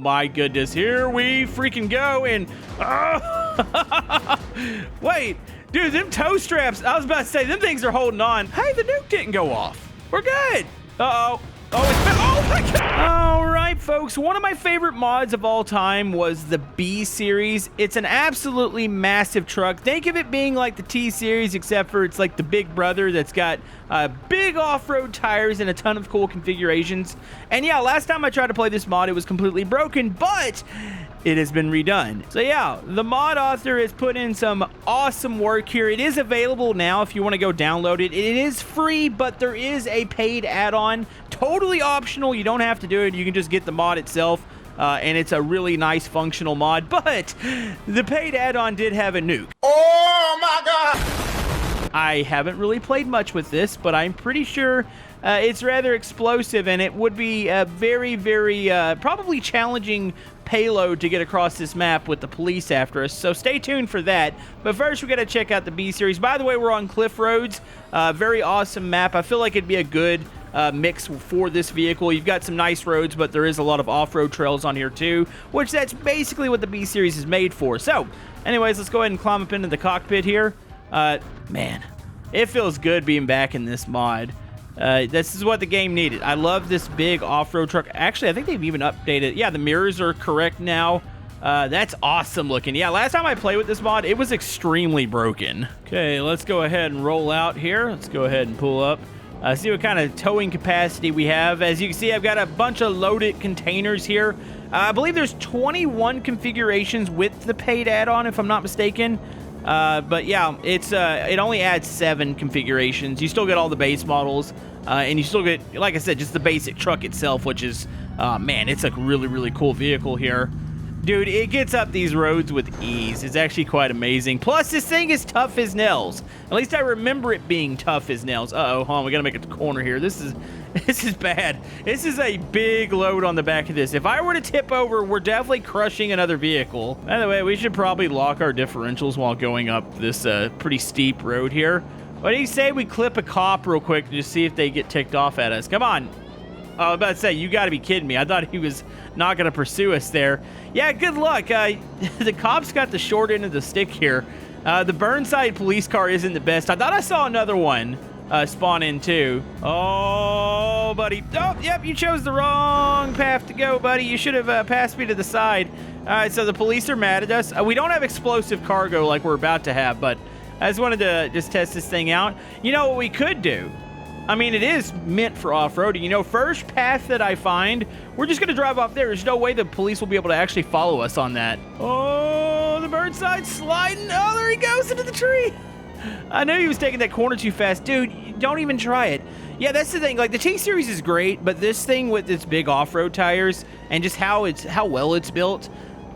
My goodness, here we freaking go. And wait, dude, them toe straps, I was about to say, them things are holding on. Hey, the nuke didn't go off. We're good. Uh-oh. Oh my God. All right, folks. One of my favorite mods of all time was the B series. It's an absolutely massive truck. Think of it being like the T series, except for it's like the big brother that's got big off-road tires and a ton of cool configurations. And yeah, last time I tried to play this mod, it was completely broken, but it has been redone. So yeah, the mod author has put in some awesome work here. It is available now if you want to go download it. It is free, but there is a paid add-on. Totally optional. You don't have to do it. You can just get the mod itself, and it's a really nice functional mod. But the paid add-on did have a nuke. Oh my God! I haven't really played much with this, but I'm pretty sure it's rather explosive, and it would be a very, very probably challenging payload to get across this map with the police after us. So stay tuned for that. But first, we got to check out the B series. By the way, we're on Cliff Roads. Very awesome map. I feel like it'd be a good mix for this vehicle. You've got some nice roads, but there is a lot of off-road trails on here too, which that's basically what the B series is made for. So anyways, let's go ahead and climb up into the cockpit here. Man, it feels good being back in this mod. This is what the game needed. I love this big off-road truck. Actually, I think they've even updated. Yeah, the mirrors are correct now. That's awesome looking. Yeah, last time I played with this mod, it was extremely broken. Okay, let's go ahead and roll out here. Let's go ahead and pull up. See what kind of towing capacity we have. As you can see, I've got a bunch of loaded containers here. I believe there's 21 configurations with the paid add-on, if I'm not mistaken. But yeah, it only adds 7 configurations. You still get all the base models, and you still get, like I said, just the basic truck itself, which is, man, it's a really, really cool vehicle here. Dude, it gets up these roads with ease. It's actually quite amazing. Plus, this thing is tough as nails. At least I remember it being tough as nails. Uh-oh, hold on, we gotta make it to the corner here. This is bad. This is a big load on the back of this. If I were to tip over, we're definitely crushing another vehicle. By the way, we should probably lock our differentials while going up this pretty steep road here. What do you say we clip a cop real quick to just see if they get ticked off at us? Come on. Oh, I was about to say, you got to be kidding me. I thought he was not going to pursue us there. Yeah, good luck. The cops got the short end of the stick here. The Burnside police car isn't the best. I thought I saw another one spawn in too. Oh, buddy. Oh, yep, you chose the wrong path to go, buddy. You should have passed me to the side. All right, so the police are mad at us. We don't have explosive cargo like we're about to have, but I just wanted to just test this thing out. You know what we could do? I mean, it is meant for off-roading. You know, first path that I find, we're just going to drive off there. There's no way the police will be able to actually follow us on that. Oh, the Burnside's sliding. Oh, there he goes into the tree. I knew he was taking that corner too fast. Dude, don't even try it. Yeah, that's the thing. Like, the T-Series is great, but this thing with its big off-road tires and just how well it's built,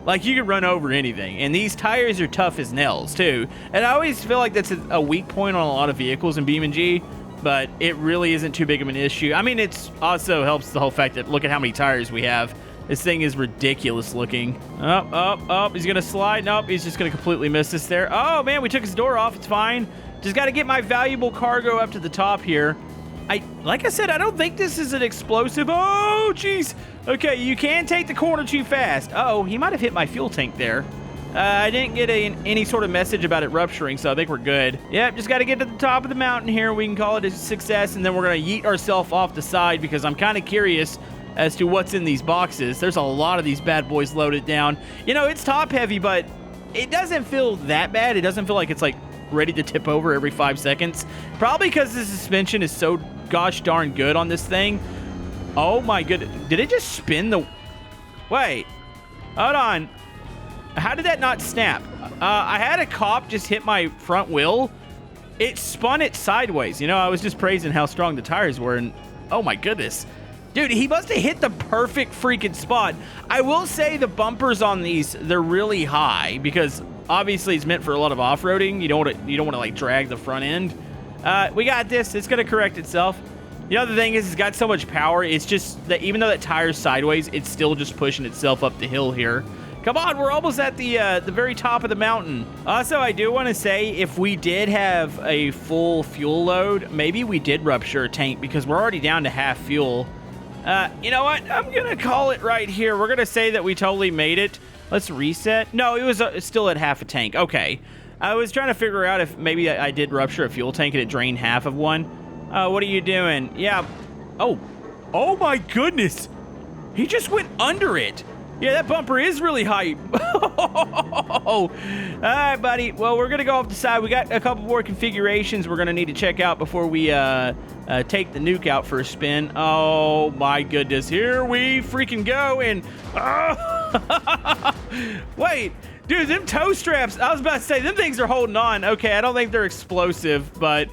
like, you can run over anything. And these tires are tough as nails, too. And I always feel like that's a weak point on a lot of vehicles in BeamNG, but it really isn't too big of an issue. I mean, it's also helps the whole fact that look at how many tires we have. This thing is ridiculous looking. Oh, he's going to slide. Nope, he's just going to completely miss us there. Oh, man, we took his door off. It's fine. Just got to get my valuable cargo up to the top here. Like I said, I don't think this is an explosive. Oh, jeez. Okay, you can take the corner too fast. Uh-oh, he might have hit my fuel tank there. I didn't get any sort of message about it rupturing, so I think we're good. Yep, just got to get to the top of the mountain here. We can call it a success, and then we're going to yeet ourselves off the side because I'm kind of curious as to what's in these boxes. There's a lot of these bad boys loaded down. You know, it's top heavy, but it doesn't feel that bad. It doesn't feel like it's like ready to tip over every 5 seconds. Probably because the suspension is so gosh darn good on this thing. Oh my goodness. Did it just spin the... Wait. Hold on. How did that not snap? I had a cop just hit my front wheel. It spun it sideways. You know, I was just praising how strong the tires were, and oh my goodness. Dude, he must have hit the perfect freaking spot. I will say the bumpers on these, they're really high because obviously it's meant for a lot of off-roading. You don't want to like drag the front end. We got this. It's going to correct itself. The other thing is it's got so much power. It's just that even though that tire's sideways, it's still just pushing itself up the hill here. Come on, we're almost at the very top of the mountain. Also, I do want to say, if we did have a full fuel load, maybe we did rupture a tank because we're already down to half fuel. You know what? I'm going to call it right here. We're going to say that we totally made it. Let's reset. No, it was still at half a tank. Okay. I was trying to figure out if maybe I did rupture a fuel tank and it drained half of one. What are you doing? Yeah. Oh. Oh, my goodness. He just went under it. Yeah, that bumper is really high. All right, buddy. Well, we're going to go off the side. We got a couple more configurations we're going to need to check out before we take the nuke out for a spin. Oh, my goodness. Here we freaking go. And wait, dude, them toe straps. I was about to say, them things are holding on. Okay, I don't think they're explosive, but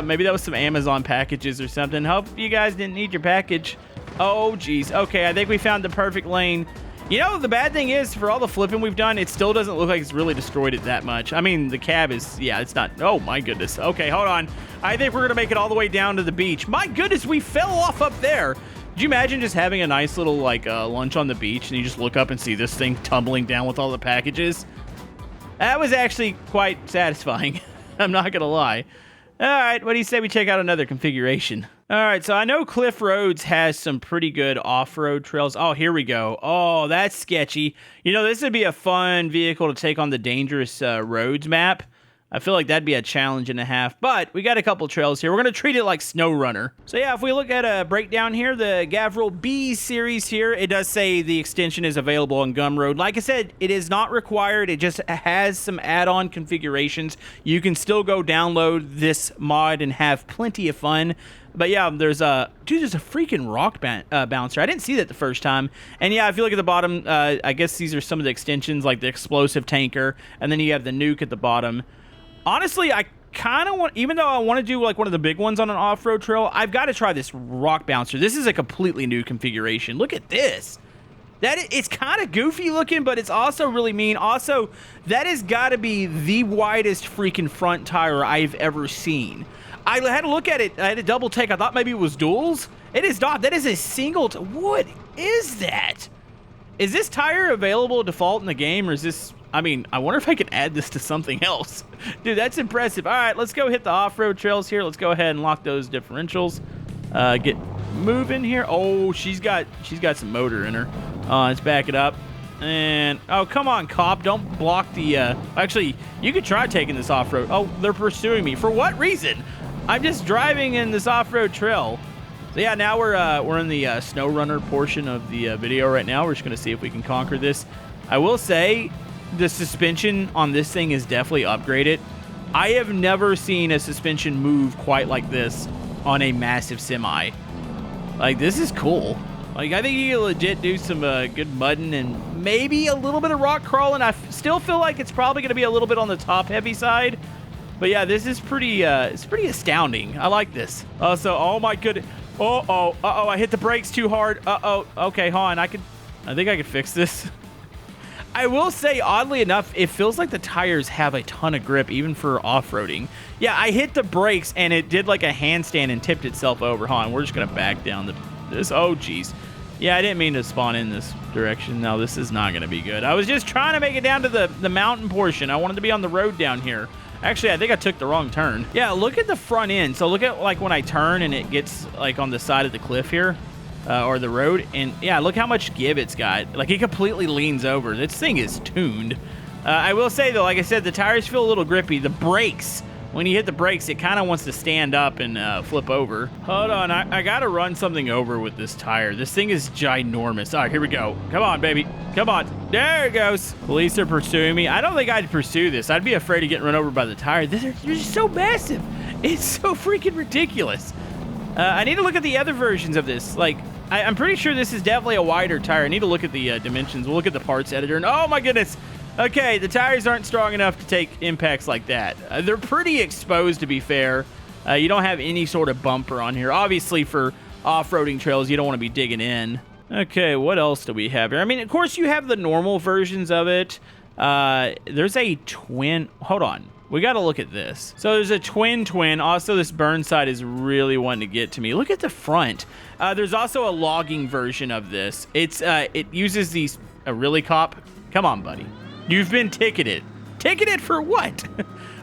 maybe that was some Amazon packages or something. Hope you guys didn't need your package. Oh, geez. Okay, I think we found the perfect lane. You know, the bad thing is, for all the flipping we've done, it still doesn't look like it's really destroyed it that much. I mean, the cab is, yeah, it's not. Oh, my goodness. Okay, hold on. I think we're going to make it all the way down to the beach. My goodness, we fell off up there. Could you imagine just having a nice little, like, lunch on the beach, and you just look up and see this thing tumbling down with all the packages? That was actually quite satisfying. I'm not going to lie. All right, what do you say we check out another configuration? All right, so I know Cliff Roads has some pretty good off-road trails. Oh, here we go. Oh, that's sketchy. You know, this would be a fun vehicle to take on the dangerous roads map. I feel like that'd be a challenge and a half, but we got a couple trails here. We're going to treat it like SnowRunner. So yeah, if we look at a breakdown here, the Gavril B series here, it does say the extension is available on Gumroad. Like I said, it is not required. It just has some add-on configurations. You can still go download this mod and have plenty of fun. But yeah, there's a freaking rock bouncer. I didn't see that the first time. And yeah, if you look at the bottom, I guess these are some of the extensions, like the explosive tanker, and then you have the nuke at the bottom. Honestly, I kind of want, even though I want to do like one of the big ones on an off-road trail, I've got to try this rock bouncer. This is a completely new configuration. Look at this. It's kind of goofy looking, but it's also really mean. Also, that has got to be the widest freaking front tire I've ever seen. I had to look at it. I had to double take. I thought maybe it was duals. It is not. That is a single. What is that? Is this tire available default in the game, or is this? I mean, I wonder if I could add this to something else. Dude, that's impressive. All right, let's go hit the off-road trails here. Let's go ahead and lock those differentials. Get moving here. Oh, she's got some motor in her. Let's back it up. And, oh, come on, cop. Don't block the, actually, you could try taking this off-road. Oh, they're pursuing me. For what reason? I'm just driving in this off-road trail. So, yeah, now we're in the SnowRunner portion of the video right now. We're just going to see if we can conquer this. I will say the suspension on this thing is definitely upgraded. I have never seen a suspension move quite like this on a massive semi. Like, this is cool. Like, I think you can legit do some good mudding and maybe a little bit of rock crawling. I still feel like it's probably going to be a little bit on the top-heavy side. But, yeah, this is pretty, it's pretty astounding. I like this. So, oh, my goodness. Uh-oh, I hit the brakes too hard. Uh-oh, okay, hold on. I think I could fix this. I will say, oddly enough, it feels like the tires have a ton of grip, even for off-roading. Yeah, I hit the brakes, and it did like a handstand and tipped itself over. Hold on, we're just going to back down this. Oh, geez. Yeah, I didn't mean to spawn in this direction. No, this is not going to be good. I was just trying to make it down to the mountain portion. I wanted to be on the road down here. Actually, I think I took the wrong turn. Yeah, look at the front end. So look at, like, when I turn and it gets, like, on the side of the cliff here. Or the road, and yeah, look how much give it's got. Like, it completely leans over. This thing is tuned. I will say, though, like I said, the tires feel a little grippy. The brakes, when you hit the brakes, it kind of wants to stand up and flip over. Hold on, I gotta run something over with this tire. This thing is ginormous. All right, here we go. Come on, baby. Come on. There it goes. Police are pursuing me. I don't think I'd pursue this. I'd be afraid of getting run over by the tire. They're just so massive. It's so freaking ridiculous. I need to look at the other versions of this. Like, I'm pretty sure this is definitely a wider tire. I need to look at the dimensions. We'll look at the parts editor. And oh, my goodness. Okay, the tires aren't strong enough to take impacts like that. They're pretty exposed, to be fair. You don't have any sort of bumper on here. Obviously, for off-roading trails, you don't want to be digging in. Okay, what else do we have here? I mean, of course, you have the normal versions of it. There's a twin. Hold on. We got to look at this. So there's a twin. Also, this Burnside is really wanting to get to me. Look at the front. There's also a logging version of this. It uses these... really, cop? Come on, buddy. You've been ticketed. Ticketed for what?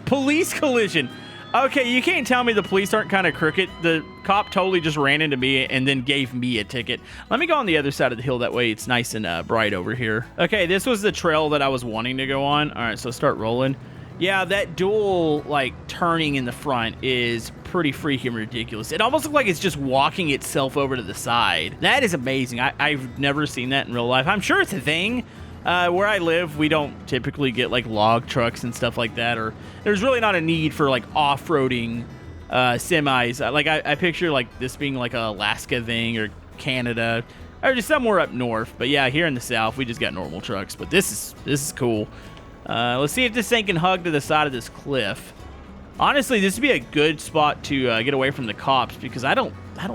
Police collision. Okay, you can't tell me the police aren't kind of crooked. The cop totally just ran into me and then gave me a ticket. Let me go on the other side of the hill. That way it's nice and bright over here. Okay, this was the trail that I was wanting to go on. All right, so start rolling. Yeah, that dual, like, turning in the front is pretty freaking ridiculous. It almost looks like it's just walking itself over to the side. That is amazing. I've never seen that in real life. I'm sure it's a thing. Where I live, we don't typically get like log trucks and stuff like that, or there's really not a need for like off-roading semis. Like I picture like this being like a Alaska thing or Canada or just somewhere up north. But yeah, here in the South, we just got normal trucks. But this is cool. Let's see if this thing can hug to the side of this cliff. Honestly, this would be a good spot to get away from the cops because I don't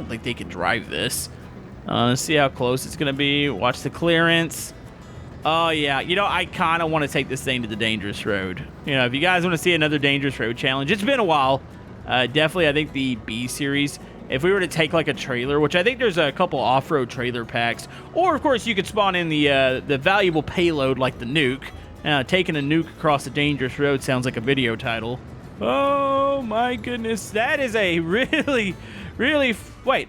think they can drive this. Let's see how close it's gonna be. Watch the clearance. Oh, yeah. You know, I kind of want to take this thing to the dangerous road. You know, if you guys want to see another dangerous road challenge, it's been a while. Definitely, I think the B series. If we were to take, like, a trailer, which I think there's a couple off-road trailer packs. Or, of course, you could spawn in the valuable payload like the Nuke. Taking a nuke across a dangerous road sounds like a video title. Oh, my goodness. That is a really, really... Wait.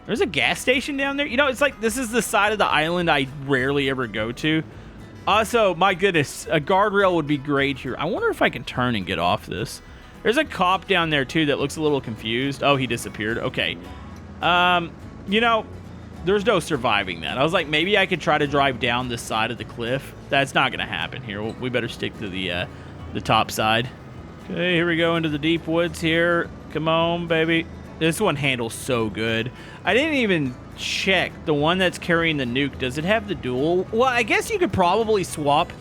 There's a gas station down there? You know, it's like this is the side of the island I rarely ever go to. Also, my goodness, a guardrail would be great here. I wonder if I can turn and get off this. There's a cop down there, too, that looks a little confused. Oh, he disappeared. Okay. You know, there's no surviving that. I was like, maybe I could try to drive down this side of the cliff. That's not going to happen here. We better stick to the top side. Okay, here we go into the deep woods here. Come on, baby. This one handles so good. I didn't even check the one that's carrying the nuke. Does it have the dual? Well, I guess you could probably swap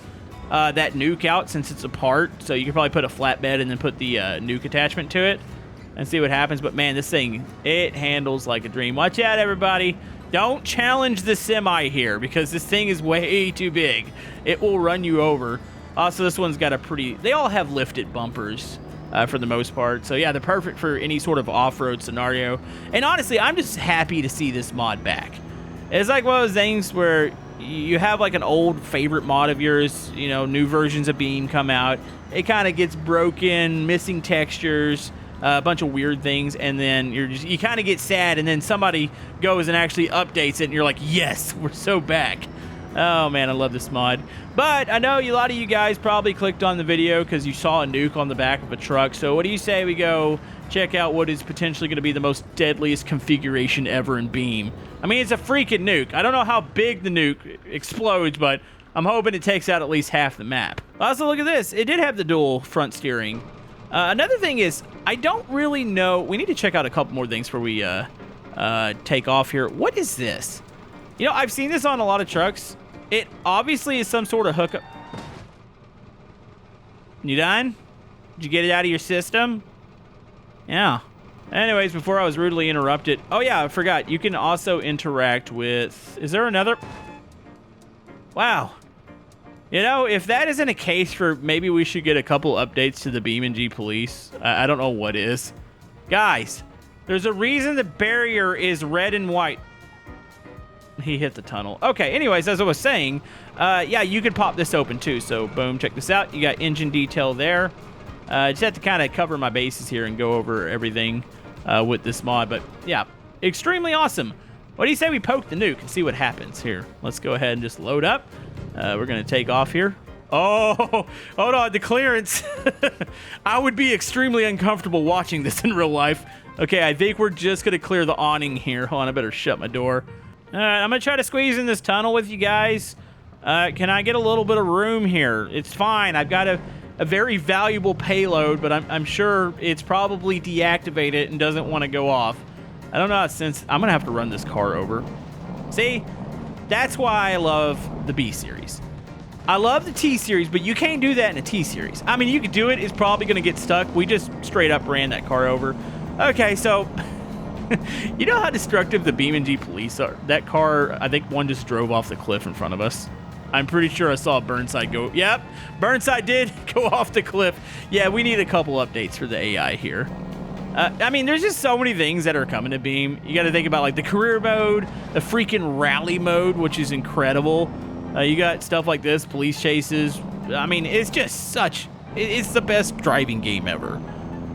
that nuke out since it's apart. So you could probably put a flatbed and then put the nuke attachment to it and see what happens. But man, this thing, it handles like a dream. Watch out, everybody. Don't challenge the semi here because this thing is way too big. It will run you over. Also, this one's got a pretty... They all have lifted bumpers. For the most part. So yeah, they're perfect for any sort of off-road scenario. And honestly, I'm just happy to see this mod back. It's like one of those things where you have like an old favorite mod of yours, you know, new versions of Beam come out. It kind of gets broken, missing textures, a bunch of weird things, and then you kind of get sad, and then somebody goes and actually updates it, and you're like, yes, we're so back. Oh man, I love this mod. But I know a lot of you guys probably clicked on the video because you saw a nuke on the back of a truck. So what do you say we go check out what is potentially going to be the most deadliest configuration ever in Beam? I mean, it's a freaking nuke. I don't know how big the nuke explodes, but I'm hoping it takes out at least half the map. Also, look at this. It did have the dual front steering. Another thing is, I don't really know. We need to check out a couple more things before we take off here. What is this? You know, I've seen this on a lot of trucks. It obviously is some sort of hookup. You done? Did you get it out of your system? Yeah. Anyways, before I was rudely interrupted. Oh yeah, I forgot. You can also interact with... Is there another? Wow. You know, if that isn't a case for maybe we should get a couple updates to the BeamNG police, I don't know what is. Guys, there's a reason the barrier is red and white. He hit the tunnel. Okay, anyways, as I was saying, yeah, you could pop this open too. So, boom, check this out. You got engine detail there. Just have to kind of cover my bases here and go over everything with this mod. But, yeah, extremely awesome. What do you say we poke the nuke and see what happens here? Let's go ahead and just load up. We're going to take off here. Oh, hold on, the clearance. I would be extremely uncomfortable watching this in real life. Okay, I think we're just going to clear the awning here. Hold on, I better shut my door. All right, I'm going to try to squeeze in this tunnel with you guys. Can I get a little bit of room here? It's fine. I've got a very valuable payload, but I'm sure it's probably deactivated and doesn't want to go off. I don't know, since I'm going to have to run this car over. See? That's why I love the B series. I love the T series, but you can't do that in a T series. I mean, you could do it. It's probably going to get stuck. We just straight up ran that car over. Okay, so... You know how destructive the BeamNG police are? That car, I think one just drove off the cliff in front of us. I'm pretty sure I saw Burnside go... Yep, Burnside did go off the cliff. Yeah, we need a couple updates for the AI here. I mean, there's just so many things that are coming to Beam. You got to think about, like, the career mode, the freaking rally mode, which is incredible. You got stuff like this, police chases. I mean, it's just such... It's the best driving game ever.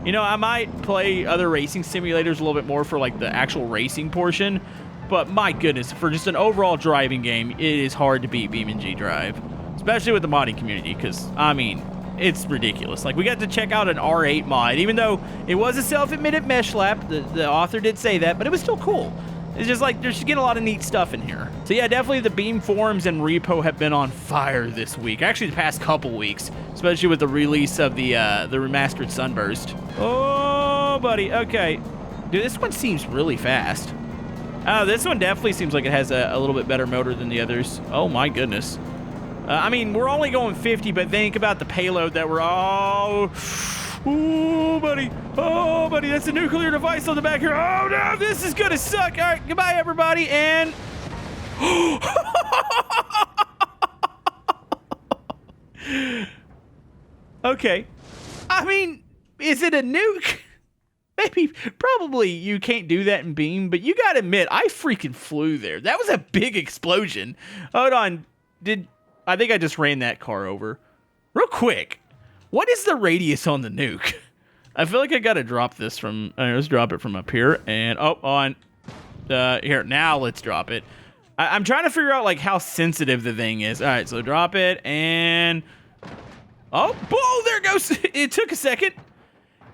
You know, I might play other racing simulators a little bit more for like the actual racing portion, but my goodness, for just an overall driving game, it is hard to beat BeamNG Drive, especially with the modding community, because, I mean, it's ridiculous. Like, we got to check out an R8 mod, even though it was a self-admitted mesh lap, the author did say that, but it was still cool. It's just like, there's getting a lot of neat stuff in here. So yeah, definitely the Beam forums and repo have been on fire this week. Actually, the past couple weeks, especially with the release of the remastered Sunburst. Oh, buddy. Okay. Dude, this one seems really fast. This one definitely seems like it has a little bit better motor than the others. Oh, my goodness. I mean, we're only going 50, but think about the payload that we're... Oh, buddy. Oh, buddy. That's a nuclear device on the back here. Oh, no. This is going to suck. All right. Goodbye, everybody. And... Okay. I mean, is it a nuke? Maybe, probably you can't do that in Beam, but you gotta admit, I freaking flew there. That was a big explosion. Hold on. I think I just ran that car over. Real quick. What is the radius on the nuke? I feel like I gotta drop this from... let's drop it from up here. And, here, now let's drop it. I'm trying to figure out, like, how sensitive the thing is. All right, so drop it, and... Oh, there it goes. It took a second.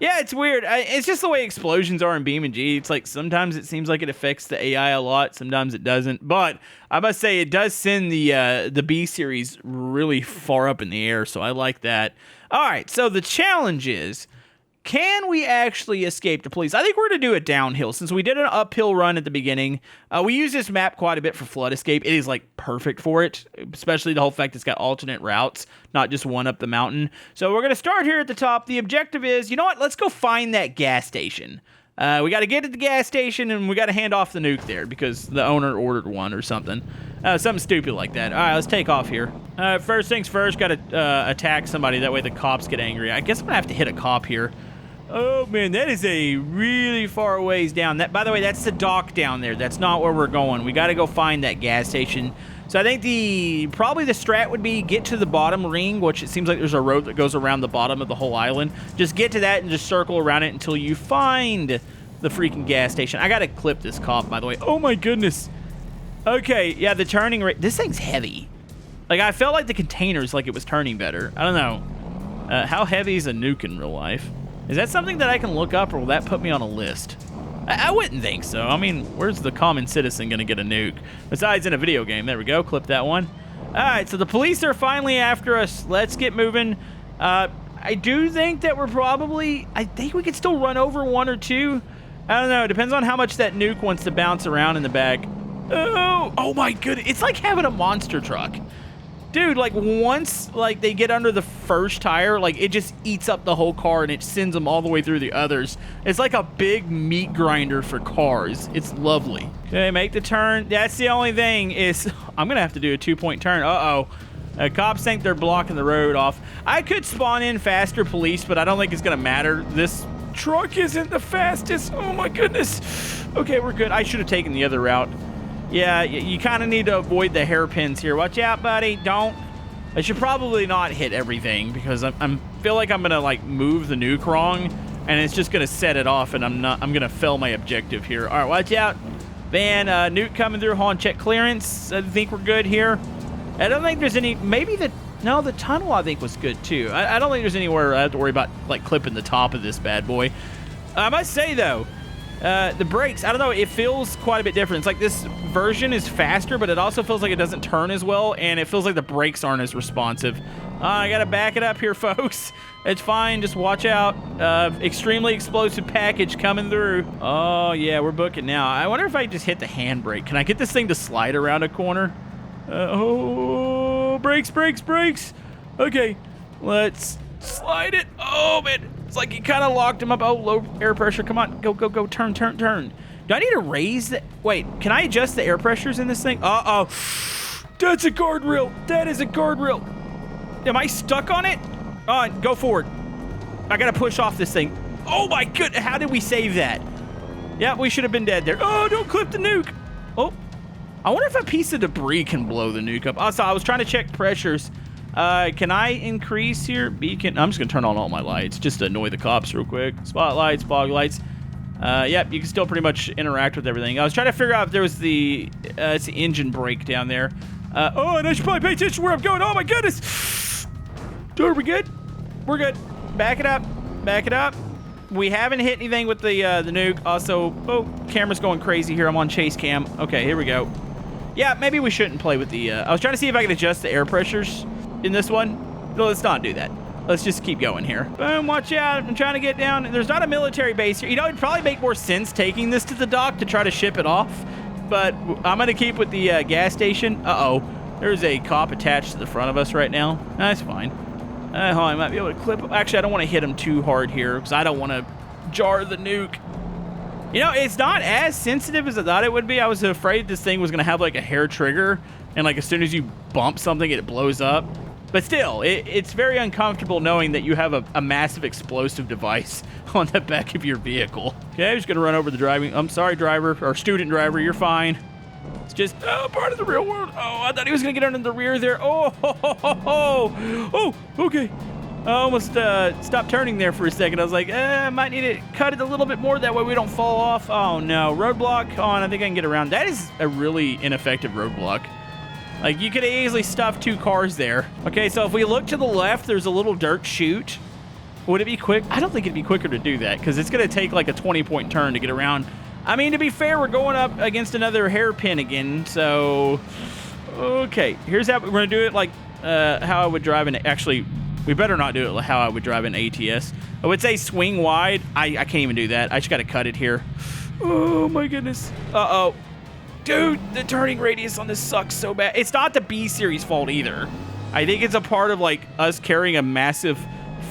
Yeah, it's weird. It's just the way explosions are in BeamNG. It's like sometimes it seems like it affects the AI a lot. Sometimes it doesn't. But I must say it does send the B series really far up in the air, so I like that. All right, so the challenge is, can we actually escape the police? I think we're going to do it downhill. Since we did an uphill run at the beginning, we use this map quite a bit for flood escape. It is, like, perfect for it, especially the whole fact it's got alternate routes, not just one up the mountain. So we're going to start here at the top. The objective is, you know what? Let's go find that gas station. We got to get to the gas station, and we got to hand off the nuke there because the owner ordered one or something. Something stupid like that. All right, let's take off here. First things first, got to attack somebody. That way the cops get angry. I guess I'm going to have to hit a cop here. Oh, man, that is a really far ways down. That, by the way, that's the dock down there. That's not where we're going. We got to go find that gas station. So I think probably the strat would be get to the bottom ring, which it seems like there's a road that goes around the bottom of the whole island. Just get to that and just circle around it until you find the freaking gas station. I got to clip this cop, by the way. Oh, my goodness. Okay, yeah, the turning rate. This thing's heavy. Like, I felt like the containers, like it was turning better. I don't know. How heavy is a nuke in real life? Is that something that I can look up, or will that put me on a list? I wouldn't think so. I mean, where's the common citizen going to get a nuke? Besides in a video game. There we go. Clip that one. All right, so the police are finally after us. Let's get moving. I do think that we're probably... I think we could still run over one or two. I don't know. It depends on how much that nuke wants to bounce around in the bag. Oh my goodness. It's like having a monster truck. Dude, like, once, like, they get under the first tire, like, it just eats up the whole car and it sends them all the way through the others. It's like a big meat grinder for cars. It's lovely. Okay, make the turn. That's the only thing is, I'm going to have to do a 2-point turn. Uh-oh. Cops think they're blocking the road off. I could spawn in faster police, but I don't think it's going to matter. This truck isn't the fastest. Oh, my goodness. Okay, we're good. I should have taken the other route. Yeah, you kind of need to avoid the hairpins here. Watch out, buddy. Don't. I should probably not hit everything because I feel like I'm going to, like, move the nuke wrong, and it's just going to set it off, and I'm going to fail my objective here. All right, watch out. Van, nuke coming through. Hold on, check clearance. I think we're good here. I don't think there's any... Maybe the tunnel, I think, was good, too. I don't think there's anywhere I have to worry about, like, clipping the top of this bad boy. I must say, though... the brakes, I don't know, it feels quite a bit different. It's like this version is faster, but it also feels like it doesn't turn as well, and it feels like the brakes aren't as responsive. I gotta back it up here, folks. It's fine, just watch out. Extremely explosive package coming through. Oh, yeah, we're booking now. I wonder if I just hit the handbrake. Can I get this thing to slide around a corner? Brakes. Okay, let's slide it. Oh, man. It's like you kind of locked him up. Oh, low air pressure. Come on. Go. Turn. Do I need to raise the... Wait, can I adjust the air pressures in this thing? Uh-oh. That's a guardrail. That is a guardrail. Am I stuck on it? Go forward. I got to push off this thing. Oh, my goodness. How did we save that? Yeah, we should have been dead there. Oh, don't clip the nuke. Oh, I wonder if a piece of debris can blow the nuke up. Also, I was trying to check pressures. Can I increase here? Beacon. I'm just gonna turn on all my lights just to annoy the cops real quick. Spotlights, fog lights. Yep, you can still pretty much interact with everything. I was trying to figure out if there was it's the engine brake down there. Oh, and I should probably pay attention to where I'm going. Oh my goodness. Are we good? We're good. Back it up. Back it up. We haven't hit anything with the nuke. Also, oh, camera's going crazy here. I'm on chase cam. Okay, here we go. Yeah, maybe we shouldn't play with the... I was trying to see if I could adjust the air pressures in this one. No, let's not do that. Let's just keep going here. Boom, watch out. I'm trying to get down. There's not a military base here. You know, it'd probably make more sense taking this to the dock to try to ship it off. But I'm going to keep with the gas station. Uh-oh. There's a cop attached to the front of us right now. That's fine. I might be able to clip him. Actually, I don't want to hit him too hard here because I don't want to jar the nuke. You know, it's not as sensitive as I thought it would be. I was afraid this thing was going to have like a hair trigger, and like as soon as you bump something, it blows up. But still, it's very uncomfortable knowing that you have a massive explosive device on the back of your vehicle. Okay, I'm just going to run over the driving. I'm sorry, driver, or student driver, you're fine. It's just part of the real world. Oh, I thought he was going to get under the rear there. Oh, okay. I almost stopped turning there for a second. I was like, I might need to cut it a little bit more. That way we don't fall off. Oh, no. Roadblock on. I think I can get around. That is a really ineffective roadblock. Like, you could easily stuff 2 cars there. Okay, so if we look to the left, there's a little dirt chute. Would it be quick? I don't think it'd be quicker to do that because it's going to take like a 20-point turn to get around. I mean, to be fair, we're going up against another hairpin again, so... Okay, here's how we're going to do it, like how I would drive an... Actually, we better not do it like how I would drive an ATS. I would say swing wide. I can't even do that. I just got to cut it here. Oh, my goodness. Uh-oh. Dude, the turning radius on this sucks so bad. It's not the B-Series fault either. I think it's a part of, like, us carrying a massive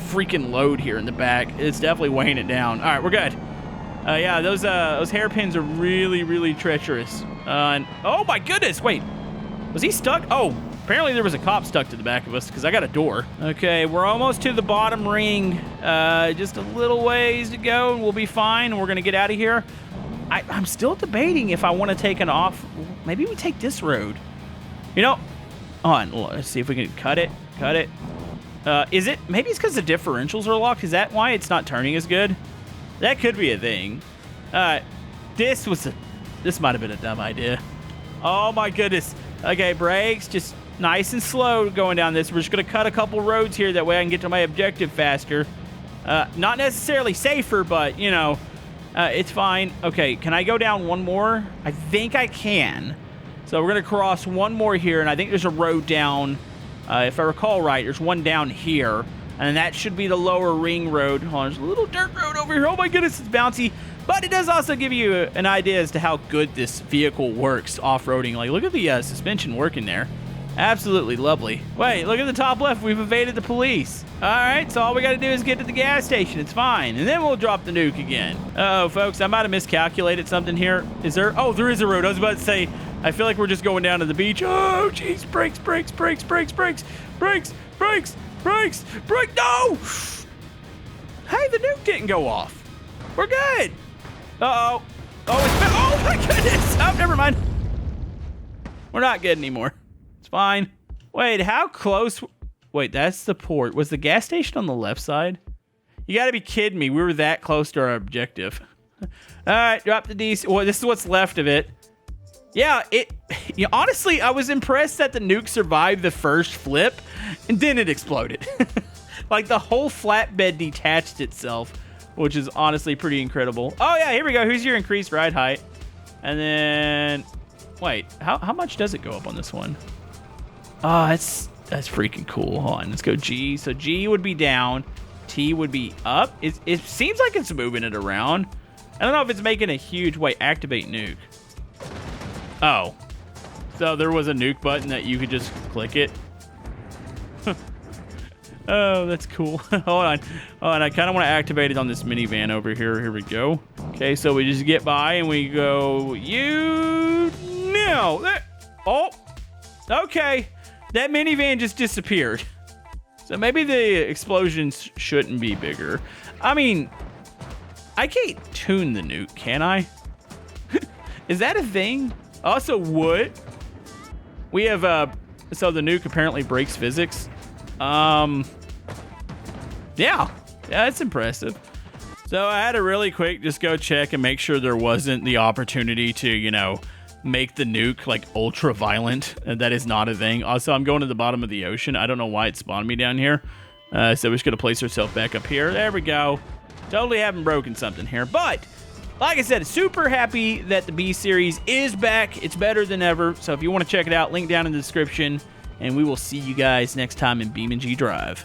freaking load here in the back. It's definitely weighing it down. All right, we're good. Yeah, those hairpins are really, really treacherous. And, oh, my goodness. Wait, was he stuck? Oh, apparently there was a cop stuck to the back of us because I got a door. Okay, we're almost to the bottom ring. Just a little ways to go and we'll be fine. And we're going to get out of here. I'm still debating if I want to take an off. Maybe we take this road. You know, on. Let's see if we can cut it. Cut it. Is it? Maybe it's because the differentials are locked. Is that why it's not turning as good? That could be a thing. This might have been a dumb idea. Oh my goodness. Okay, brakes. Just nice and slow going down this. We're just going to cut a couple roads here. That way I can get to my objective faster. Not necessarily safer, but, you know... it's fine. Okay, can I go down one more? I think I can. So we're going to cross one more here, and I think there's a road down. If I recall right, there's one down here, and that should be the lower ring road. Hold on, there's a little dirt road over here. Oh my goodness, it's bouncy. But it does also give you an idea as to how good this vehicle works off-roading. Like, look at the suspension working there. Absolutely lovely. Wait, look at the top left. We've evaded the police. All right, so all we got to do is get to the gas station. It's fine. And then we'll drop the nuke again. Uh-oh, folks, I might have miscalculated something here. Is there? Oh, there is a road. I was about to say, I feel like we're just going down to the beach. Oh, jeez. Brakes, brakes, brakes, brakes, brakes, brakes, brakes, brakes, brakes. No! Hey, the nuke didn't go off. We're good. Uh-oh. Oh, my goodness. Oh, never mind. We're not good anymore. It's fine. Wait, how close? Wait, that's the port. Was the gas station on the left side? You gotta be kidding me. We were that close to our objective. All right, drop the DC. Well, this is what's left of it. Yeah, honestly, I was impressed that the nuke survived the first flip, and then it exploded. Like, the whole flatbed detached itself, which is honestly pretty incredible. Oh, yeah, here we go. Here's your increased ride height. And then... Wait, how much does it go up on this one? Oh, that's freaking cool. Hold on, let's go G. So G would be down, T would be up. It seems like it's moving it around. I don't know if it's making a huge... Wait, activate nuke. Oh. So there was a nuke button that you could just click it. Oh, that's cool. Hold on. I kind of want to activate it on this minivan over here. Here we go. Okay, so we just get by and we go... Oh, okay. That minivan just disappeared. So maybe the explosions shouldn't be bigger. I mean, I can't tune the nuke, can I? Is that a thing? Also, what? We have, so the nuke apparently breaks physics. Yeah, it's impressive. So I had to really quick just go check and make sure there wasn't the opportunity to, you know, make the nuke like ultra violent. That is not a thing. Also, I'm going to the bottom of the ocean. I don't know why it spawned me down here. So we're just going to place ourselves back up here. There we go. Totally haven't broken something here. But, like I said, super happy that the B series is back. It's better than ever. So if you want to check it out, link down in the description. And we will see you guys next time in BeamNG Drive.